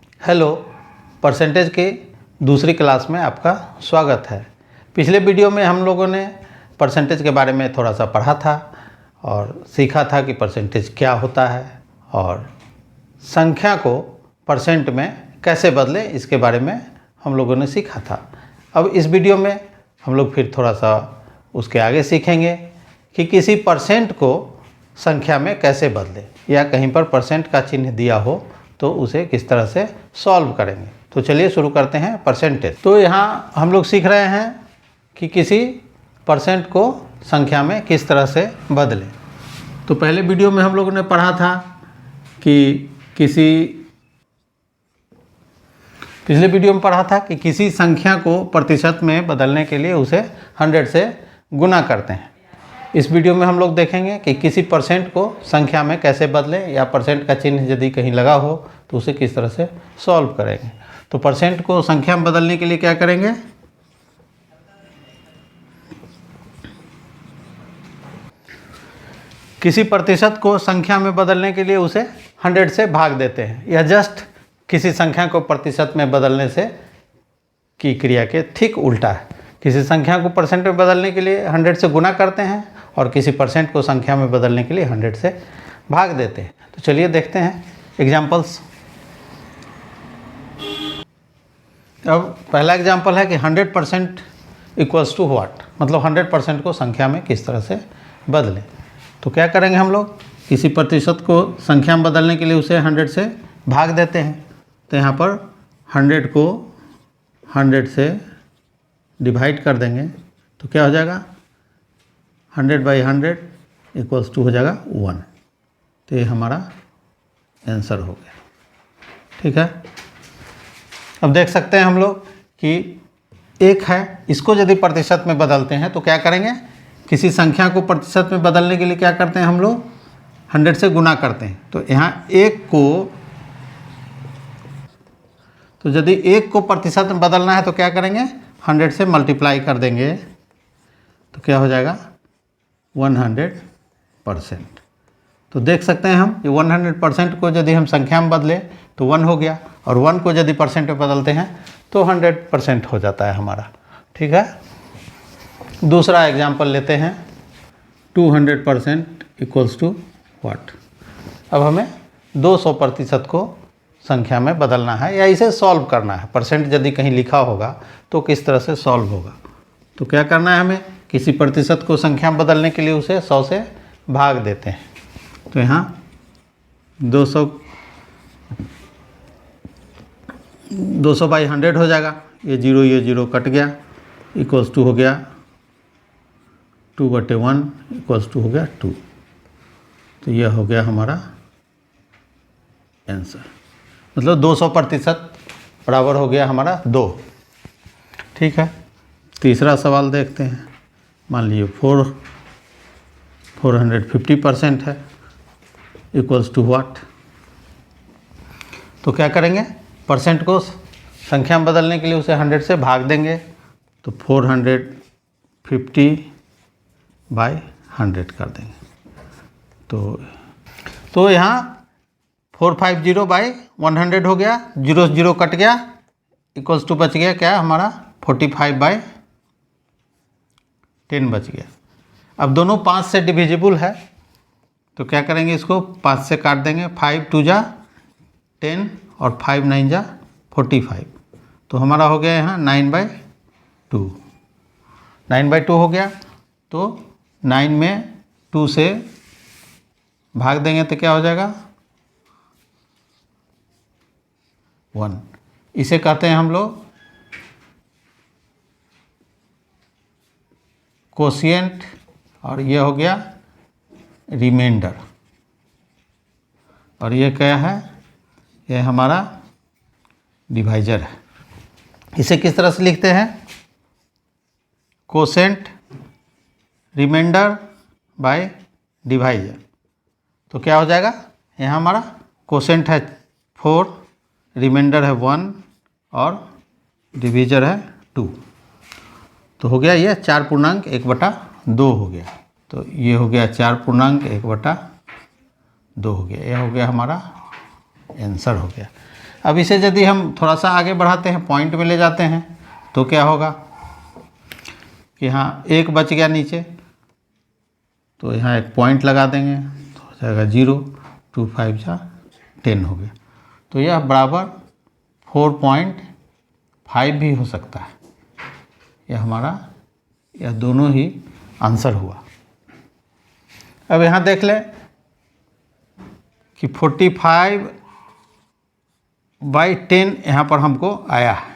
Hello, percentage की दूसरी class में आपका स्वागत है। पिछले वीडियो में हम लोगों ने परसेंटेज के बारे में थोड़ा सा पढ़ा था और सीखा था कि परसेंटेज क्या होता है और संख्या को परसेंट में कैसे बदलें, इसके बारे में हम लोगों ने सीखा था। अब इस वीडियो में हम लोग फिर थोड़ा सा उसके आगे सीखेंगे कि किसी परसेंट को संख्या में कैसे बदलें, या कहीं पर परसेंट का चिन्ह दिया हो तो उसे किस तरह से सॉल्व करेंगे। तो चलिए शुरू करते हैं परसेंटेज। तो यहाँ हम लोग सीख रहे हैं कि किसी परसेंट को संख्या में किस तरह से बदलें। तो पहले वीडियो में हम लोगों ने पढ़ा था कि पिछले वीडियो में पढ़ा था कि किसी संख्या को प्रतिशत में बदलने के लिए उसे 100 से गुना करते हैं। इस वीडियो में हम लोग देखेंगे कि किसी परसेंट को संख्या में कैसे बदलें, या परसेंट का चिन्ह यदि कहीं लगा हो तो उसे किस तरह से सॉल्व करेंगे। तो परसेंट को संख्या में बदलने के लिए क्या करेंगे, किसी प्रतिशत को संख्या में बदलने के लिए उसे 100 से भाग देते हैं। यह जस्ट किसी संख्या को प्रतिशत में बदलने से की क्रिया के ठीक उल्टा है। किसी संख्या को परसेंट में बदलने के लिए 100 से गुना करते हैं और किसी परसेंट को संख्या में बदलने के लिए 100 से भाग देते हैं। तो चलिए देखते हैं एग्जाम्पल्स। अब पहला एग्जाम्पल है कि 100% इक्वल्स टू व्हाट, मतलब 100% को संख्या में किस तरह से बदलें। तो क्या करेंगे हम लोग, किसी प्रतिशत को संख्या में बदलने के लिए उसे 100 से भाग देते हैं। तो यहाँ पर 100 को 100 से डिवाइड कर देंगे तो क्या हो जाएगा, 100/100 इक्वल्स टू हो जाएगा 1। तो ये हमारा आंसर हो गया। ठीक है, अब देख सकते हैं हम लोग कि एक है, इसको यदि प्रतिशत में बदलते हैं तो क्या करेंगे, किसी संख्या को प्रतिशत में बदलने के लिए क्या करते हैं हम लोग, 100 से गुना करते हैं। तो यहाँ यदि एक को प्रतिशत में बदलना है तो क्या करेंगे, 100 से मल्टीप्लाई कर देंगे तो क्या हो जाएगा 100%। तो देख सकते हैं हम कि 100% को यदि हम संख्या में बदले तो 1 हो गया, और 1 को यदि परसेंट में बदलते हैं तो 100% हो जाता है हमारा। ठीक है, दूसरा एग्जाम्पल लेते हैं, 200% इक्वल्स टू व्हाट। अब हमें 200% को संख्या में बदलना है या इसे सॉल्व करना है। परसेंट यदि कहीं लिखा होगा तो किस तरह से सॉल्व होगा। तो क्या करना है, हमें किसी प्रतिशत को संख्या में बदलने के लिए उसे 100 से भाग देते हैं। तो यहाँ 200/100 हो जाएगा, ये 0 कट गया, इक्वल्स टू हो गया 2/1 इक्वल्स टू हो गया 2। तो यह हो गया हमारा आंसर, मतलब 200% बराबर हो गया हमारा 2। ठीक है, तीसरा सवाल देखते हैं। मान लीजिए 450% है, इक्वल्स टू व्हाट। तो क्या करेंगे, परसेंट को संख्या में बदलने के लिए उसे 100 से भाग देंगे। तो 450/100 कर देंगे। तो यहाँ 450/100 हो गया, 0 कट गया, इक्वल्स टू बच गया क्या हमारा 45/10 बच गया। अब दोनों 5 से डिविजिबल है तो क्या करेंगे, इसको 5 से काट देंगे, 5 2 जा 10 और 5 9 जा 45। तो हमारा हो गया यहाँ 9/2। 9/2 हो गया। तो 9 में 2 से भाग देंगे तो क्या हो जाएगा 1। इसे कहते हैं हम लोग कोशिएंट, और ये हो गया रिमाइंडर। और ये क्या है, ये हमारा डिवाइजर है। इसे किस तरह से लिखते हैं, कोसेंट रिमाइंडर बाय डिवाइजर। तो क्या हो जाएगा, यहाँ हमारा कोसेंट है 4, रिमाइंडर है 1 और डिवीजर है 2। तो हो गया ये 4.1/2 हो गया। तो ये हो गया 4.1/2 हो गया। यह हो गया हमारा आंसर हो गया। अब इसे यदि हम थोड़ा सा आगे बढ़ाते हैं, पॉइंट में ले जाते हैं, तो क्या होगा कि यहाँ 1 बच गया नीचे, तो यहाँ एक पॉइंट लगा देंगे तो हो जाएगा 0, 2 5 जा 10 हो गया। तो यह बराबर 4.5 भी हो सकता है। यह हमारा, यह दोनों ही आंसर हुआ। अब यहाँ देख लें कि 45/10 यहाँ पर हमको आया है,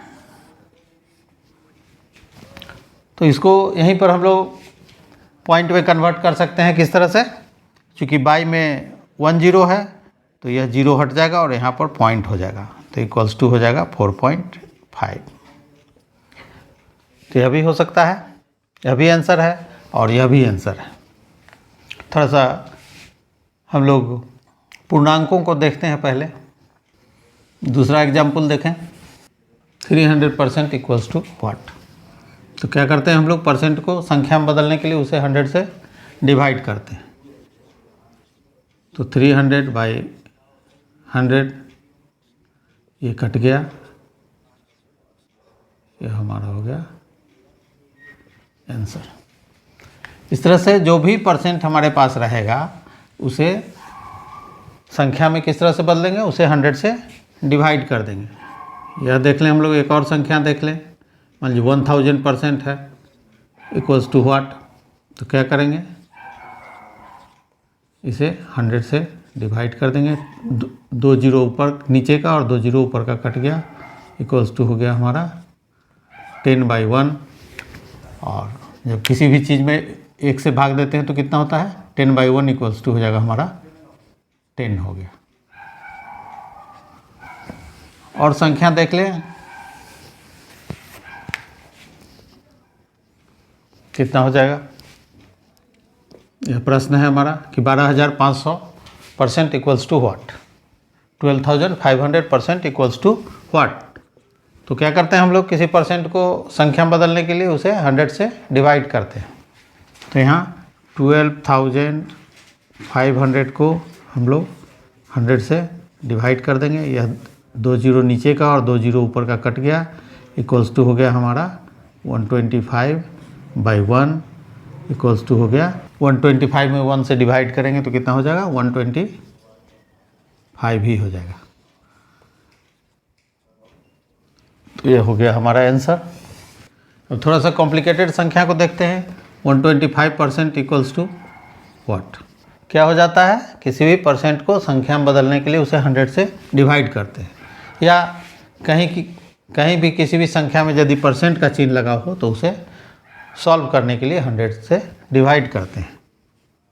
तो इसको यहीं पर हम लोग पॉइंट में कन्वर्ट कर सकते हैं। किस तरह से? चूँकि बाई में 1 0 है तो यह 0 हट जाएगा और यहाँ पर पॉइंट हो जाएगा, तो इक्वल्स टू हो जाएगा 4.5। तो यह भी हो सकता है, यह भी आंसर है और यह भी आंसर है। थोड़ा सा हम लोग पूर्णांकों को देखते हैं पहले। दूसरा एग्जाम्पल देखें, 300% इक्वल्स टू व्हाट। तो क्या करते हैं हम लोग, परसेंट को संख्या में बदलने के लिए उसे 100 से डिवाइड करते हैं। तो 300/100 ये कट गया, ये हमारा हो गया आंसर। इस तरह से जो भी परसेंट हमारे पास रहेगा उसे संख्या में किस तरह से बदलेंगे, उसे 100 से डिवाइड कर देंगे। यह देख लें हम लोग, एक और संख्या देख लें, मान लीजिए 1000% है, इक्वल्स टू व्हाट। तो क्या करेंगे, इसे 100 से डिवाइड कर देंगे। 2 जीरो ऊपर नीचे का और 2 जीरो ऊपर का कट गया, इक्वल्स टू हो गया हमारा 10/1। और जब किसी भी चीज़ में 1 से भाग देते हैं तो कितना होता है, 10/1 इक्वल्स टू हो जाएगा हमारा 10 हो गया। और संख्या देख लें कितना हो जाएगा। यह प्रश्न है हमारा कि 12,500% equals to what, 12,500% equals to what. तो क्या करते हैं हम लोग, किसी परसेंट को संख्या में बदलने के लिए उसे 100 से डिवाइड करते हैं। तो यहाँ 12,500 को हम लोग 100 से डिवाइड कर देंगे। यह 2 जीरो नीचे का और 2 जीरो ऊपर का कट गया, इक्वल्स टू हो गया हमारा 125/1 इक्वल्स टू हो गया 125 में 1 से डिवाइड करेंगे तो कितना हो जाएगा, 125 ही हो जाएगा। तो ये हो गया हमारा आंसर। अब थोड़ा सा कॉम्प्लिकेटेड संख्या को देखते हैं। 125% इक्वल्स टू व्हाट। क्या हो जाता है, किसी भी परसेंट को संख्या में बदलने के लिए उसे 100 से डिवाइड करते हैं, या कहीं भी किसी भी संख्या में यदि परसेंट का चिन्ह लगा हो तो उसे सॉल्व करने के लिए 100 से डिवाइड करते हैं।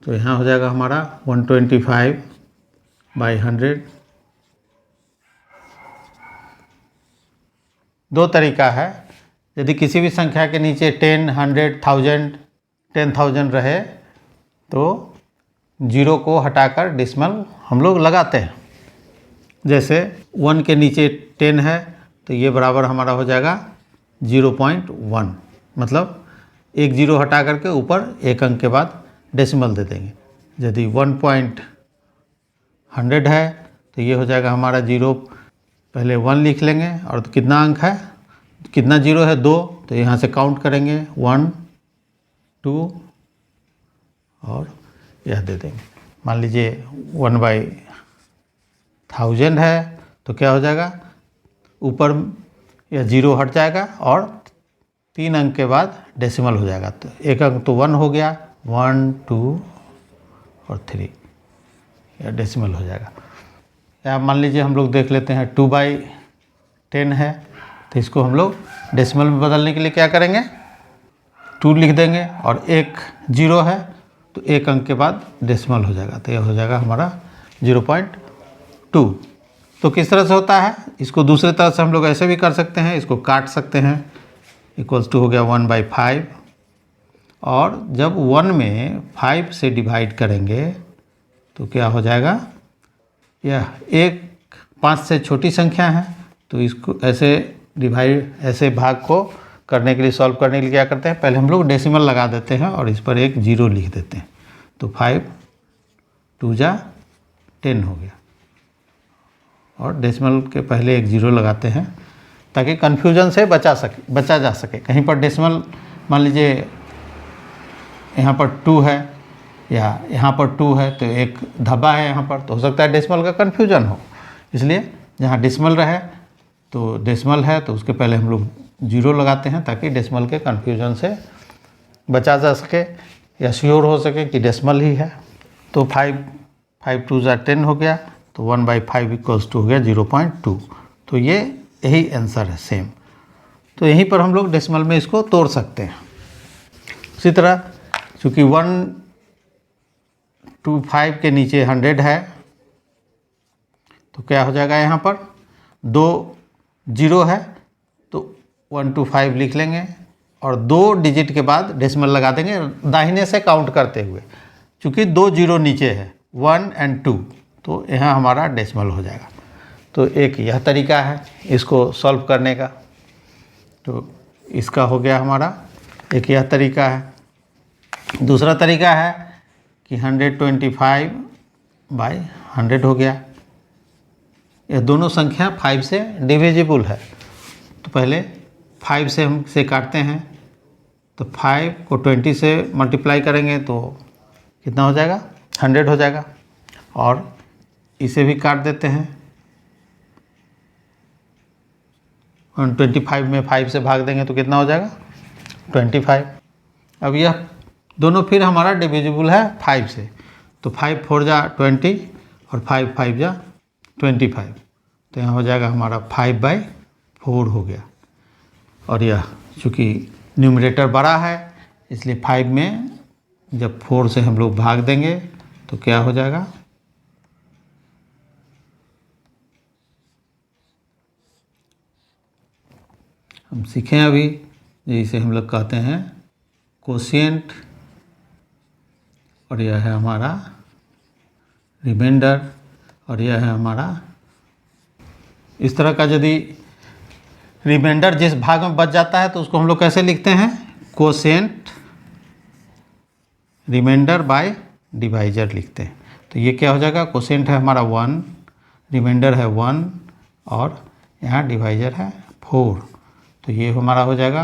तो यहाँ हो जाएगा हमारा 125/100। दो तरीका है, यदि किसी भी संख्या के नीचे 10, 100, 1000, 10,000 रहे तो 0 को हटाकर डेसिमल हम लोग लगाते हैं। जैसे 1 के नीचे 10 है तो ये बराबर हमारा हो जाएगा 0.1, मतलब 1 0 हटा करके ऊपर 1 अंक के बाद डेसिमल दे देंगे। यदि 1.100 है तो ये हो जाएगा हमारा 0, पहले 1 लिख लेंगे और तो कितना अंक है, कितना जीरो है, 2, तो यहाँ से काउंट करेंगे 1 2 और यह दे देंगे। मान लीजिए 1/1000 है तो क्या हो जाएगा, ऊपर यह 0 हट जाएगा और 3 अंक के बाद डेसिमल हो जाएगा। तो 1 अंक तो 1 हो गया, 1 2 और 3, यह डेसिमल हो जाएगा। या मान लीजिए हम लोग देख लेते हैं 2/10 है तो इसको हम लोग डेसिमल में बदलने के लिए क्या करेंगे, 2 लिख देंगे और 1 0 है तो 1 अंक के बाद डेसिमल हो जाएगा, तो यह हो जाएगा हमारा 0.2। तो किस तरह से होता है, इसको दूसरे तरह से हम लोग ऐसे भी कर सकते हैं, इसको काट सकते हैं, इक्वल्स टू हो गया 1/5। और जब 1 में 5 से डिवाइड करेंगे तो क्या हो जाएगा, यह 5 से छोटी संख्या है तो इसको ऐसे डिवाइड, ऐसे भाग को करने के लिए, सॉल्व करने के लिए क्या करते हैं, पहले हम लोग डेसिमल लगा देते हैं और इस पर एक 0 लिख देते हैं। तो 5 2 जा 10 हो गया और डेसिमल के पहले एक ज़ीरो लगाते हैं ताकि कन्फ्यूजन से बचा जा सके। कहीं पर डेसिमल मान लीजिए यहाँ पर 2 है या यहाँ पर 2 है तो एक धब्बा है यहाँ पर, तो हो सकता है डेसिमल का कन्फ्यूजन हो। इसलिए जहाँ डेसिमल रहे तो डेसिमल है तो उसके पहले हम लोग ज़ीरो लगाते हैं ताकि डेसिमल के कन्फ्यूजन से बचा जा सके या श्योर हो सके कि डेसिमल ही है। तो 5 2 10 हो गया, तो 1/5 इक्वल्स टू हो गया 0.2। तो ये यही आंसर है सेम। तो यहीं पर हम लोग डेसिमल में इसको तोड़ सकते हैं। उसी तरह चूँकि 125 के नीचे 100 है तो क्या हो जाएगा, यहाँ पर 2 0 है तो 125 लिख लेंगे और 2 डिजिट के बाद डेसिमल लगा देंगे दाहिने से काउंट करते हुए। चूँकि 2 0 नीचे है 1 और 2 तो यहाँ हमारा डेसिमल हो जाएगा। तो एक यह तरीका है इसको सॉल्व करने का। तो इसका हो गया हमारा एक यह तरीका है। दूसरा तरीका है कि 125/100 हो गया। यह दोनों संख्या 5 से डिविजिबल है। तो पहले 5 से हम इसे काटते हैं, तो 5 को 20 से मल्टीप्लाई करेंगे तो कितना हो जाएगा, 100 हो जाएगा। और इसे भी काट देते हैं, 125 में 5 से भाग देंगे तो कितना हो जाएगा, 25। अब यह दोनों फिर हमारा डिविजिबल है 5 से, तो 5 4 जा 20 और 5 5 जा 25। तो यहाँ हो जाएगा हमारा 5/4 हो गया। और यह चूँकि न्यूमरेटर बड़ा है इसलिए 5 में जब 4 से हम लोग भाग देंगे तो क्या हो जाएगा, हम सीखें अभी जिसे हम लोग कहते हैं कोशिएंट, और यह है हमारा रिमाइंडर, और यह है हमारा इस तरह का। यदि रिमाइंडर जिस भाग में बच जाता है तो उसको हम लोग कैसे लिखते हैं, कोशिएंट रिमाइंडर बाय डिवाइजर लिखते हैं। तो ये क्या हो जाएगा, कोशिएंट है हमारा 1, रिमाइंडर है 1 और यहाँ डिवाइजर है 4। तो ये हमारा हो जाएगा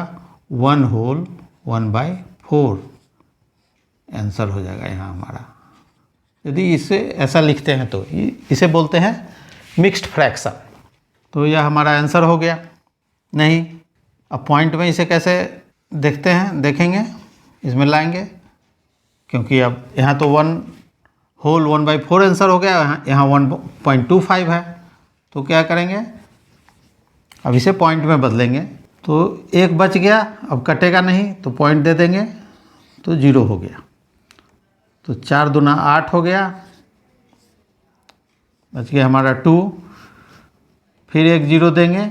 1 होल 1/4 आंसर हो जाएगा यहाँ हमारा। यदि इसे ऐसा लिखते हैं तो इसे बोलते हैं मिक्स्ड फ्रैक्शन। तो यह हमारा आंसर हो गया। नहीं, अब पॉइंट में इसे कैसे देखते हैं, देखेंगे, इसमें लाएंगे, क्योंकि अब यहाँ तो 1 होल 1/4 आंसर हो गया, यहाँ 1.25 है। तो क्या करेंगे, अब इसे पॉइंट में बदलेंगे। तो एक बच गया, अब कटेगा नहीं तो पॉइंट दे देंगे तो 0 हो गया। तो 4 दूना 8 हो गया, बच गया हमारा 2, फिर एक 0 देंगे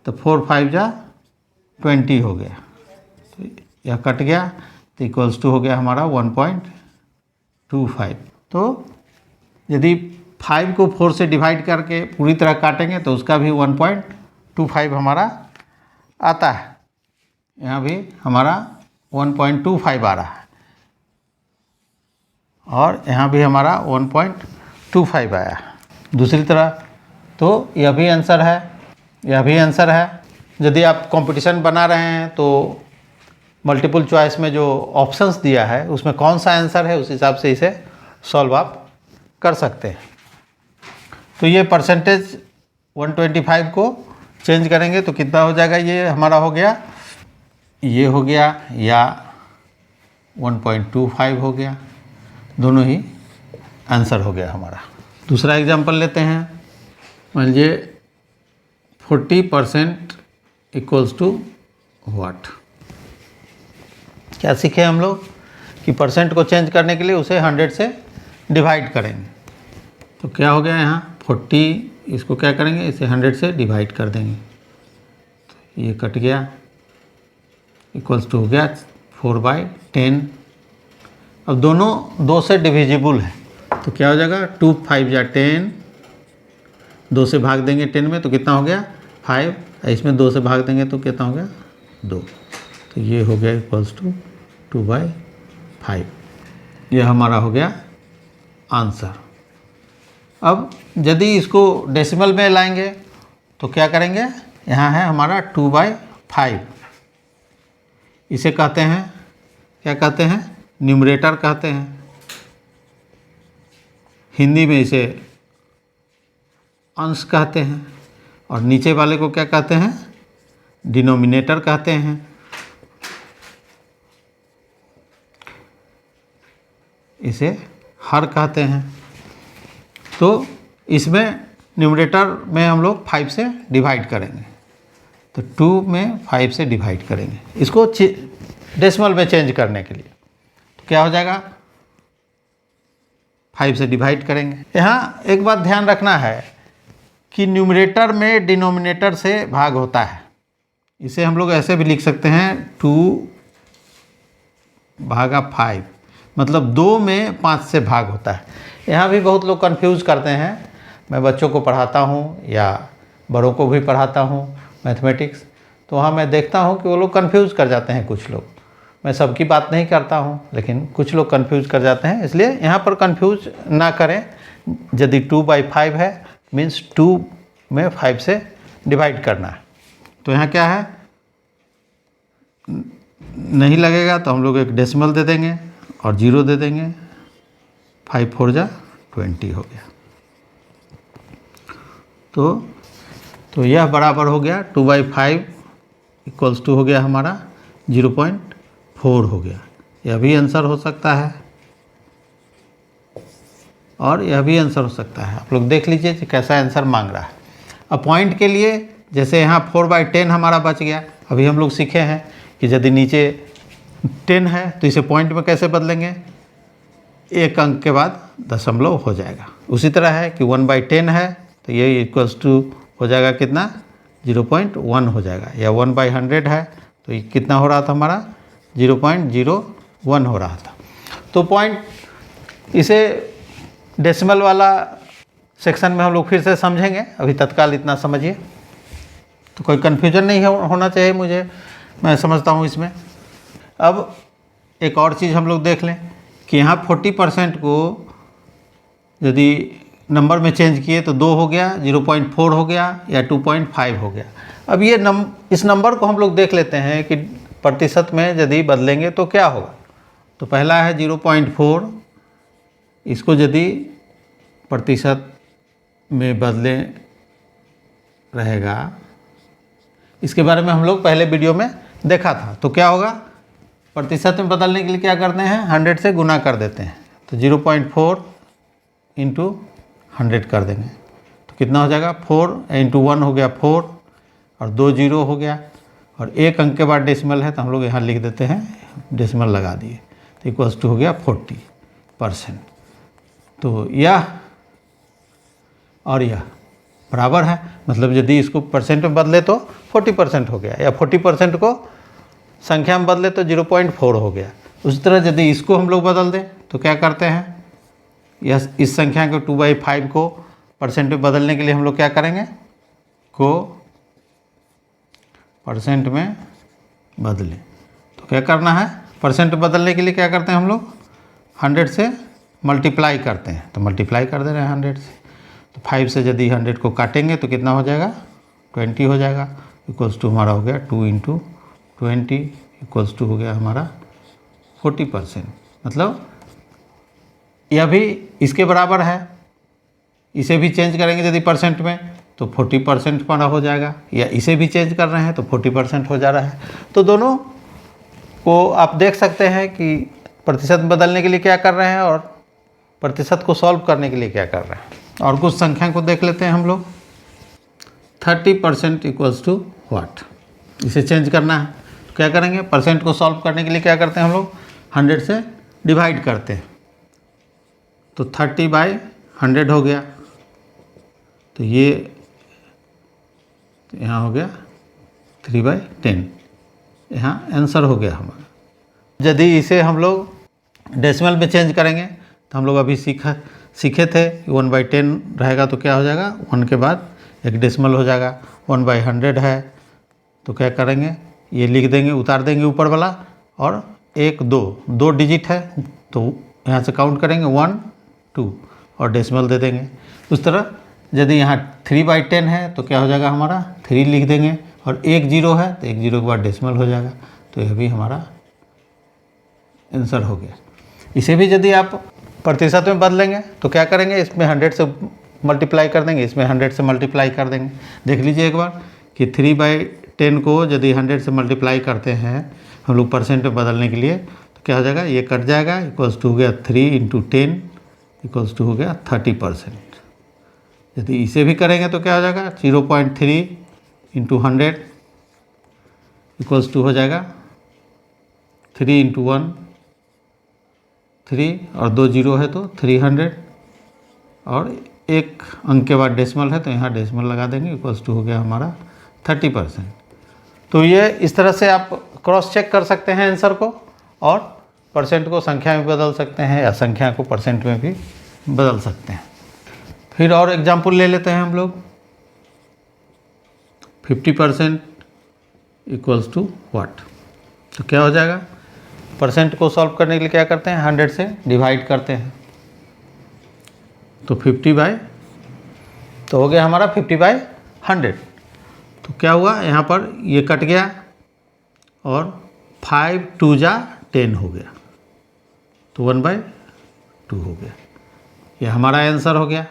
तो 4 5 जा 20 हो गया। तो यह कट गया तो इक्वल्स टू हो गया हमारा 1.25। तो यदि 5 को 4 से डिवाइड करके पूरी तरह काटेंगे तो उसका भी 1.25 हमारा आता है। यहाँ भी हमारा 1.25 आ रहा है और यहाँ भी हमारा 1.25 आया है। दूसरी तरह तो यह भी आंसर है, यह भी आंसर है। यदि आप कंपटीशन बना रहे हैं तो मल्टीपल चॉइस में जो ऑप्शंस दिया है उसमें कौन सा आंसर है उस हिसाब से इसे सॉल्व आप कर सकते हैं। तो ये परसेंटेज 125 को चेंज करेंगे तो कितना हो जाएगा, ये हमारा हो गया, ये हो गया या 1.25 हो गया, दोनों ही आंसर हो गया हमारा। दूसरा एग्जांपल लेते हैं। मान लीजिए 40% इक्वल्स टू व्हाट। क्या सीखे हम लोग कि परसेंट को चेंज करने के लिए उसे 100 से डिवाइड करेंगे। तो क्या हो गया यहाँ 40, इसको क्या करेंगे, इसे 100 से डिवाइड कर देंगे तो ये कट गया, इक्वल्स टू हो गया 4/10। अब दोनों 2 से डिविजिबल है तो क्या हो जाएगा, 2 5 जा 10, 2 से भाग देंगे 10 में तो कितना हो गया 5, इसमें 2 से भाग देंगे तो कितना हो गया 2। तो ये हो गया इक्वल्स टू 2/5। यह हमारा हो गया आंसर। अब यदि इसको डेसिमल में लाएंगे तो क्या करेंगे, यहाँ है हमारा 2/5, इसे कहते हैं, क्या कहते हैं, न्यूमरेटर कहते हैं। हिंदी में इसे अंश कहते हैं, और नीचे वाले को क्या कहते हैं, डिनोमिनेटर कहते हैं। इसे हर कहते हैं। तो इसमें न्यूमरेटर में हम लोग 5 से डिवाइड करेंगे, तो 2 में 5 से डिवाइड करेंगे इसको डेसिमल में चेंज करने के लिए। तो क्या हो जाएगा, 5 से डिवाइड करेंगे। यहाँ एक बात ध्यान रखना है कि न्यूमरेटर में डिनोमिनेटर से भाग होता है। इसे हम लोग ऐसे भी लिख सकते हैं 2/5, मतलब 2 में 5 से भाग होता है। यहाँ भी बहुत लोग कंफ्यूज करते हैं। मैं बच्चों को पढ़ाता हूँ या बड़ों को भी पढ़ाता हूँ मैथमेटिक्स, तो वहाँ मैं देखता हूँ कि वो लोग कंफ्यूज कर जाते हैं। कुछ लोग, मैं सबकी बात नहीं करता हूँ, लेकिन कुछ लोग कंफ्यूज कर जाते हैं, इसलिए यहाँ पर कंफ्यूज ना करें। यदि 2/5 है मीन्स 2 में 5 से डिवाइड करना है। तो यहाँ क्या है, नहीं लगेगा तो हम लोग एक डेसिमल दे देंगे और 0 दे देंगे। 5 4 जा 20 हो गया। तो यह बराबर हो गया 2/5 इक्वल्स टू हो गया हमारा 0.4 हो गया। यह भी आंसर हो सकता है और यह भी आंसर हो सकता है। आप लोग देख लीजिए कि कैसा आंसर मांग रहा है। अब पॉइंट के लिए जैसे यहाँ 4/10 हमारा बच गया। अभी हम लोग सीखे हैं कि यदि नीचे 10 है तो इसे पॉइंट में कैसे बदलेंगे, एक अंक के बाद दशमलव हो जाएगा। उसी तरह है कि 1/10 है तो ये इक्वल्स टू हो जाएगा कितना, 0.1 हो जाएगा। या 1/100 है तो ये कितना हो रहा था हमारा, 0.01 हो रहा था। तो पॉइंट, इसे डेसिमल वाला सेक्शन में हम लोग फिर से समझेंगे, अभी तत्काल इतना समझिए। तो कोई कन्फ्यूजन नहीं होना चाहिए मुझे, मैं समझता हूँ इसमें। अब एक और चीज़ हम लोग देख लें कि यहाँ 40% को यदि नंबर में चेंज किए तो 2 हो गया, 0.4 हो गया या 2.5 हो गया। अब ये इस नंबर को हम लोग देख लेते हैं कि प्रतिशत में यदि बदलेंगे तो क्या होगा। तो पहला है 0.4, इसको यदि प्रतिशत में बदले रहेगा, इसके बारे में हम लोग पहले वीडियो में देखा था। तो क्या होगा, प्रतिशत में बदलने के लिए क्या करते हैं, 100 से गुना कर देते हैं। तो 0.4 इंटू 100 कर देंगे तो कितना हो जाएगा, 4 इंटू 1 हो गया 4 और 2 0 हो गया, और एक अंक के बाद डेसिमल है तो हम लोग यहाँ लिख देते हैं, डेसिमल लगा दिए तो इक्वल्स टू हो गया 40%। तो यह और यह बराबर है, मतलब यदि इसको परसेंट में बदले तो 40% हो गया, या 40% को संख्या में बदले तो 0.4 हो गया। उसी तरह यदि इसको हम लोग बदल दें तो क्या करते हैं, यह इस संख्या को 2/5 को परसेंट में बदलने के लिए हम लोग क्या करेंगे, को परसेंट में बदलें। तो क्या करना है, परसेंट में बदलने के लिए क्या करते हैं हम लोग, 100 से मल्टीप्लाई करते हैं। तो मल्टीप्लाई कर दे रहे हैं 100 से। तो 5 से यदि 100 को काटेंगे तो कितना हो जाएगा, 20 हो जाएगा। इक्वल्स टू हमारा हो गया 2 इंटू 20 इक्वल्स टू हो गया हमारा 40%। मतलब यह भी इसके बराबर है। इसे भी चेंज करेंगे यदि परसेंट में तो 40% हमारा हो जाएगा, या इसे भी चेंज कर रहे हैं तो 40% हो जा रहा है। तो दोनों को आप देख सकते हैं कि प्रतिशत बदलने के लिए क्या कर रहे हैं और प्रतिशत को सॉल्व करने के लिए क्या कर रहे हैं। और कुछ संख्या को देख लेते हैं हम लोग। 30% इक्वल्स टू व्हाट, इसे चेंज करना है तो क्या करेंगे, परसेंट को सॉल्व करने के लिए क्या करते हैं हम लोग, 100 से डिवाइड करते हैं। तो 30/100 हो गया, तो ये यहाँ हो गया 3/10, यहाँ आंसर हो गया हमारा। यदि इसे हम लोग डेसिमल में चेंज करेंगे तो हम लोग अभी सीखे थे 1/10 रहेगा तो क्या हो जाएगा, 1 के बाद एक डेसिमल हो जाएगा। 1/100 है तो क्या करेंगे, ये लिख देंगे, उतार देंगे ऊपर वाला, और 1 2 डिजिट है तो यहाँ से काउंट करेंगे 1 2 और डेसिमल दे देंगे। उस तरह यदि यहाँ 3/10 है तो क्या हो जाएगा हमारा 3 लिख देंगे, और 1 0 है तो 1 0 के बाद डेसिमल हो जाएगा, तो यह भी हमारा आंसर हो गया। इसे भी यदि आप प्रतिशत में बदलेंगे तो क्या करेंगे, इसमें 100 से मल्टीप्लाई कर देंगे, इसमें 100 से मल्टीप्लाई कर देंगे। देख लीजिए एक बार कि 3/10 को यदि 100 से मल्टीप्लाई करते हैं हम लोग परसेंट में बदलने के लिए, तो क्या हो जाएगा, ये कट जाएगा, इक्वल्स टू हो गया 3 × 10 इक्वल्स टू हो गया 30%। यदि इसे भी करेंगे तो क्या हो जाएगा, 0.3 × 100 इक्वल्स टू हो जाएगा 3 × 1 3, और 2 0 है तो 300, और एक अंक के बाद डेसिमल है तो यहाँ डेसिमल लगा देंगे, इक्वल्स टू हो गया हमारा 30%। तो ये इस तरह से आप क्रॉस चेक कर सकते हैं आंसर को, और परसेंट को संख्या में बदल सकते हैं या संख्या को परसेंट में भी बदल सकते हैं। फिर और एग्जाम्पल ले लेते हैं हम लोग। 50% इक्वल्स टू व्हाट, तो क्या हो जाएगा, परसेंट को सॉल्व करने के लिए क्या करते हैं, 100 से डिवाइड करते हैं, तो 50 तो हो गया हमारा 50/100। तो क्या हुआ, यहाँ पर ये कट गया और 5 2 जा 10 हो गया, तो 1/2 हो गया, ये हमारा आंसर हो गया।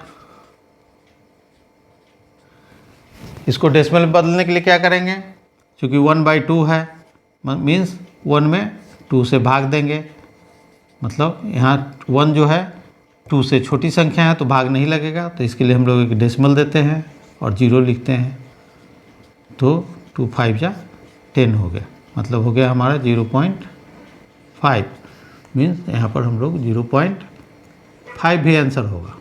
इसको डेसिमल में बदलने के लिए क्या करेंगे, क्योंकि 1/2 है, मीन्स 1 में 2 से भाग देंगे, मतलब यहाँ 1 जो है 2 से छोटी संख्या है तो भाग नहीं लगेगा, तो इसके लिए हम लोग एक डेसिमल देते हैं और 0 लिखते हैं, तो 2 5 जा 10 हो गया, मतलब हो गया हमारा 0.5, मीन्स यहाँ पर हम लोग 0.5 भी आंसर होगा।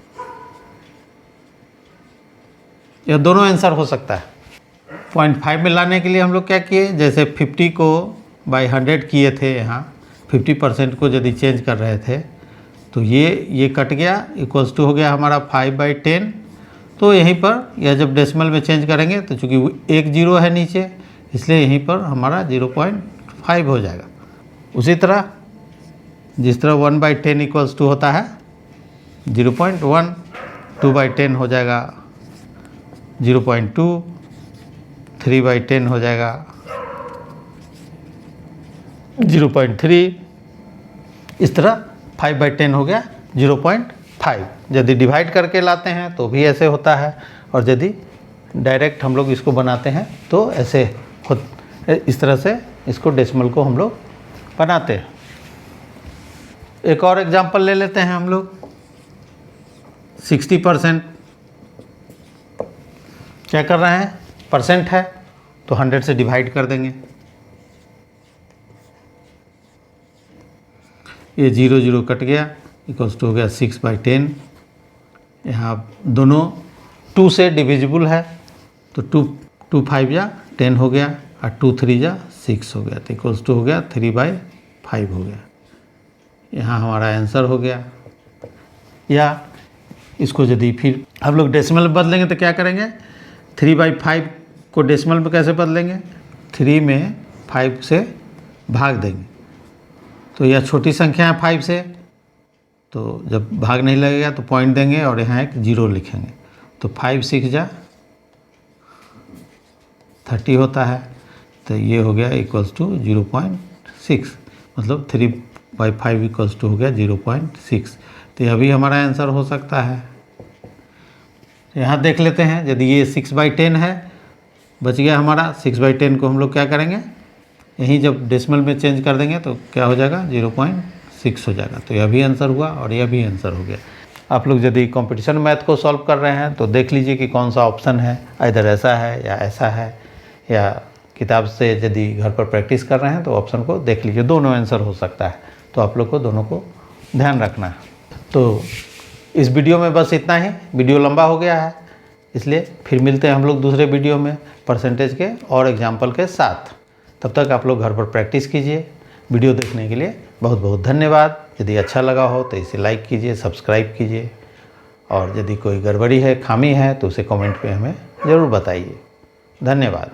यह दोनों आंसर हो सकता है। 0.5 में लाने के लिए हम लोग क्या किए, जैसे 50 को बाई 100 किए थे, यहाँ 50% को यदि चेंज कर रहे थे तो ये कट गया, इक्वल्स टू हो गया हमारा 5/10। तो यहीं पर यह जब डेसिमल में चेंज करेंगे तो चूँकि 1 0 है नीचे, इसलिए यहीं पर हमारा 0.5 हो जाएगा। उसी तरह जिस तरह 1/10 इक्वल्स टू होता है 0.1, 2/10 हो जाएगा 0.2, 3/10 हो जाएगा 0.3, इस तरह 5/10 हो गया 0.5। यदि डिवाइड करके लाते हैं तो भी ऐसे होता है, और यदि डायरेक्ट हम लोग इसको बनाते हैं तो ऐसे इस तरह से इसको डेसिमल को हम लोग बनाते हैं। एक और एग्जांपल ले लेते हैं हम लोग। 60% क्या कर रहे हैं, परसेंट है तो 100 से डिवाइड कर देंगे, ये 0 0 कट गया, इक्वल्स टू हो गया 6/10। यहाँ दोनों 2 से डिविजिबल है तो 2 5 जा 10 हो गया, और 2 3 जा 6 हो गया, तो इक्वल्स टू हो गया 3/5 हो गया। यहाँ हमारा आंसर हो गया। या इसको यदि फिर हम लोग डेसिमल में बदलेंगे तो क्या करेंगे, 3/5 को डेसिमल में कैसे बदलेंगे, 3 में 5 से भाग देंगे, तो यह छोटी संख्या है 5 से, तो जब भाग नहीं लगेगा तो पॉइंट देंगे और यहाँ एक 0 लिखेंगे, तो 5 6 जा 30 होता है, तो ये हो गया इक्वल्स टू 0.6, मतलब 3/5 इक्वल्स टू हो गया 0.6। तो यह भी हमारा आंसर हो सकता है। यहाँ देख लेते हैं, यदि ये 6/10 है, बच गया हमारा 6/10 को हम लोग क्या करेंगे, यहीं जब डेसिमल में चेंज कर देंगे तो क्या हो जाएगा 0.6 हो जाएगा, तो यह भी आंसर हुआ और यह भी आंसर हो गया। आप लोग यदि कंपटीशन मैथ को सॉल्व कर रहे हैं तो देख लीजिए कि कौन सा ऑप्शन है, इधर ऐसा है या ऐसा है, या किताब से यदि घर पर प्रैक्टिस कर रहे हैं तो ऑप्शन को देख लीजिए, दोनों आंसर हो सकता है, तो आप लोग को दोनों को ध्यान रखना है। तो इस वीडियो में बस इतना ही, वीडियो लंबा हो गया है, इसलिए फिर मिलते हैं हम लोग दूसरे वीडियो में परसेंटेज के और एग्जाम्पल के साथ। तब तक आप लोग घर पर प्रैक्टिस कीजिए। वीडियो देखने के लिए बहुत बहुत धन्यवाद। यदि अच्छा लगा हो तो इसे लाइक कीजिए, सब्सक्राइब कीजिए, और यदि कोई गड़बड़ी है, खामी है तो उसे कमेंट पे हमें ज़रूर बताइए। धन्यवाद।